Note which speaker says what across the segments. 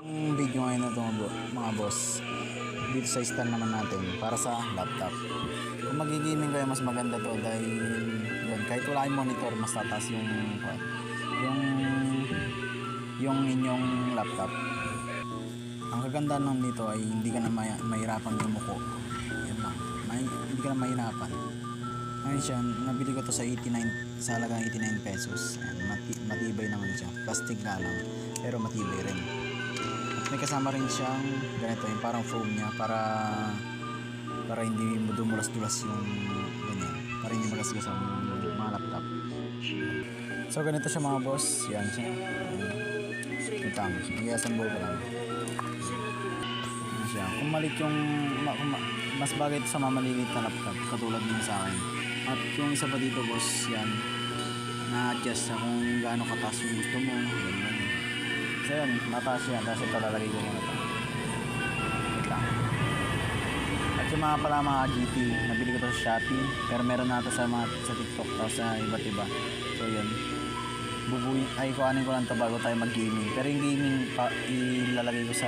Speaker 1: Yung video ngayon na ito mga boss, dito sa stand naman natin para sa laptop. Kung magigaming kayo, mas maganda to dahil yun, kahit wala kayong monitor, mas tataas yung yung inyong laptop. Ang kagandahan ng dito ay hindi ka na mahirapan yumuko. Yan lang. Hindi ka na mahirapan. Ngayon siya, nabili ko to sa 89, sa halagang 89 pesos. Ayan, matibay naman siya. Plastic nga lang, pero matibay rin. At may kasama rin siyang ganito, yung parang foam niya para hindi dumulas-dulas yung ganyan. Para hindi magasgas ang mga laptop. So ganito siya mga boss. Yan siya. Ito lang. Mag-i-assemble ko lang. Yan siya. Kung malit yung mas bagay ito sa mamalilit na laptop katulad ng sa akin. At yung isa pa dito boss, yan, na-adjust sa kung gaano kataas yung gusto mo. Ganyan. So yun, mataas yan. Tapos ito lalagay ko muna ito. Wait lang. At yung mga pala mga GT, nabili ko ito sa Shopee. Pero meron na ito sa TikTok tapos sa iba't iba. So yun, kuhanin ko lang ito bago tayo mag-gaming. Pero yung gaming ilalagay ko sa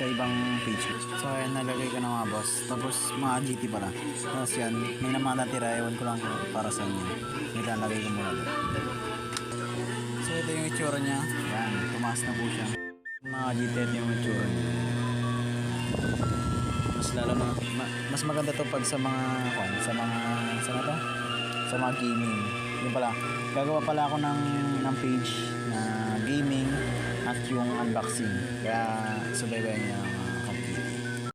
Speaker 1: ibang page. So ayan, nalagay ko na mga boss. Tapos mga GT pala. Tapos yan, may naman natira. Ewan ko lang para sa inyo. May lalagay ko muna doon. So ito yung itsura niya. Yan, tumaas na po siya. Mga GT yung itsura niya. Mas lalo na, mas maganda to pag sa mga sa mga gaming. Yun pala, gagawa pala ako ng page na gaming at yung unboxing. Kaya subaybayan niya